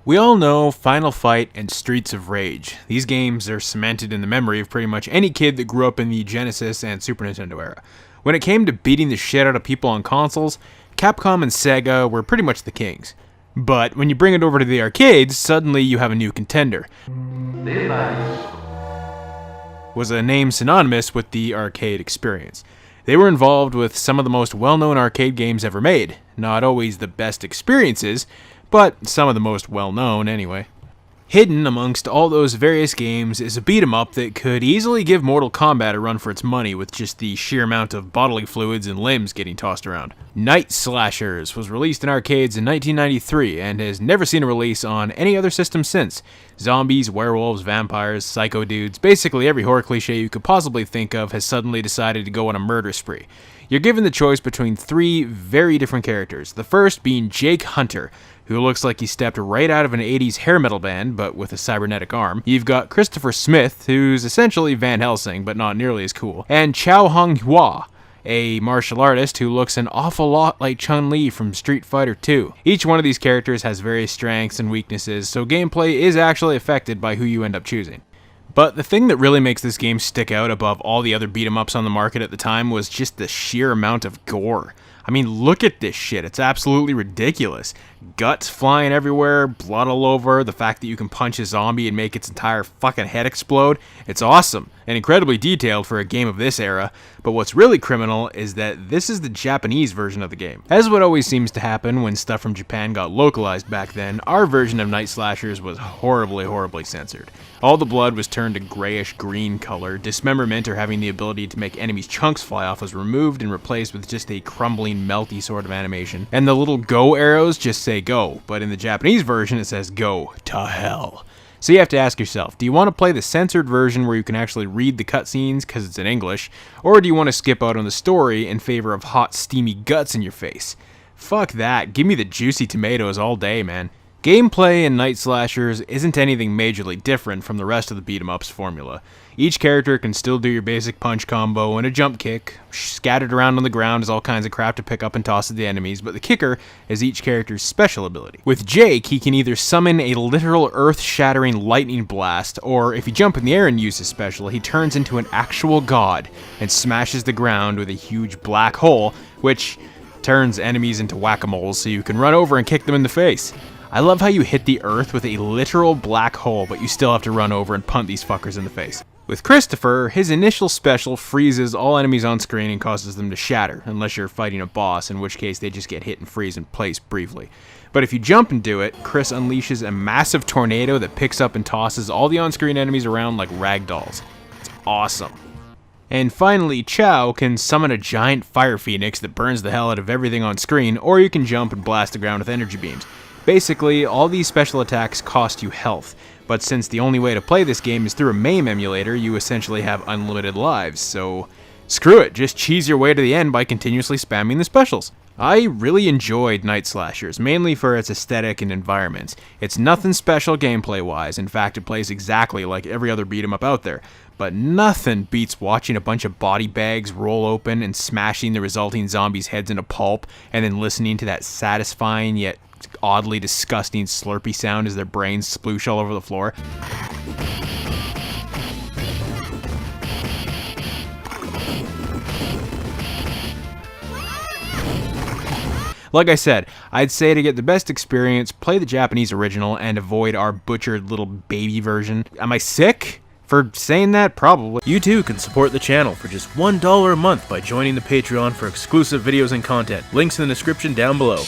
We all know Final Fight and Streets of Rage. These games are cemented in the memory of pretty much any kid that grew up in the Genesis and Super Nintendo era. When it came to beating the shit out of people on consoles, Capcom and Sega were pretty much the kings. But when you bring it over to the arcades, suddenly you have a new contender. Was a name synonymous with the arcade experience. They were involved with some of the most well-known arcade games ever made. Not always the best experiences, but some of the most well-known anyway. Hidden amongst all those various games is a beat-em-up that could easily give Mortal Kombat a run for its money with just the sheer amount of bodily fluids and limbs getting tossed around. Night Slashers was released in arcades in 1993 and has never seen a release on any other system since. Zombies, werewolves, vampires, psycho dudes, basically every horror cliche you could possibly think of has suddenly decided to go on a murder spree. You're given the choice between three very different characters, the first being Jake Hunter, who looks like he stepped right out of an 80s hair metal band, but with a cybernetic arm. You've got Christopher Smith, who's essentially Van Helsing, but not nearly as cool. And Chow Hung Hua, a martial artist who looks an awful lot like Chun-Li from Street Fighter 2. Each one of these characters has various strengths and weaknesses, so gameplay is actually affected by who you end up choosing. But the thing that really makes this game stick out above all the other beat-em-ups on the market at the time was just the sheer amount of gore. I mean, look at this shit. It's absolutely ridiculous. Guts flying everywhere, blood all over, the fact that you can punch a zombie and make its entire fucking head explode. It's awesome and incredibly detailed for a game of this era, but what's really criminal is that this is the Japanese version of the game. As what always seems to happen when stuff from Japan got localized back then, our version of Night Slashers was horribly censored. All the blood was turned a grayish-green color, dismemberment or having the ability to make enemies' chunks fly off was removed and replaced with just a crumbling, melty sort of animation. And the little go arrows just say go, but in the Japanese version it says go to hell. So you have to ask yourself, do you want to play the censored version where you can actually read the cutscenes because it's in English, or do you want to skip out on the story in favor of hot, steamy guts in your face? Fuck that, give me the juicy tomatoes all day, man. Gameplay in Night Slashers isn't anything majorly different from the rest of the beat-em-ups formula. Each character can still do your basic punch combo and a jump kick. Scattered around on the ground is all kinds of crap to pick up and toss at the enemies, but the kicker is each character's special ability. With Jake, he can either summon a literal earth-shattering lightning blast, or if you jump in the air and use his special, he turns into an actual god and smashes the ground with a huge black hole, which turns enemies into whack-a-moles so you can run over and kick them in the face. I love how you hit the earth with a literal black hole, but you still have to run over and punt these fuckers in the face. With Christopher, his initial special freezes all enemies on screen and causes them to shatter, unless you're fighting a boss, in which case they just get hit and freeze in place briefly. But if you jump and do it, Chris unleashes a massive tornado that picks up and tosses all the on-screen enemies around like rag dolls. It's awesome. And finally, Chow can summon a giant fire phoenix that burns the hell out of everything on screen, or you can jump and blast the ground with energy beams. Basically, all these special attacks cost you health, but since the only way to play this game is through a MAME emulator, you essentially have unlimited lives, so screw it, just cheese your way to the end by continuously spamming the specials. I really enjoyed Night Slashers, mainly for its aesthetic and environment. It's nothing special gameplay-wise, in fact it plays exactly like every other beat-em-up out there, but nothing beats watching a bunch of body bags roll open and smashing the resulting zombies' heads into pulp, and then listening to that satisfying yet oddly disgusting slurpy sound as their brains sploosh all over the floor. Like I said, I'd say to get the best experience, play the Japanese original and avoid our butchered little baby version. Am I sick for saying that? Probably. You too can support the channel for just $1 a month by joining the Patreon for exclusive videos and content. Links in the description down below.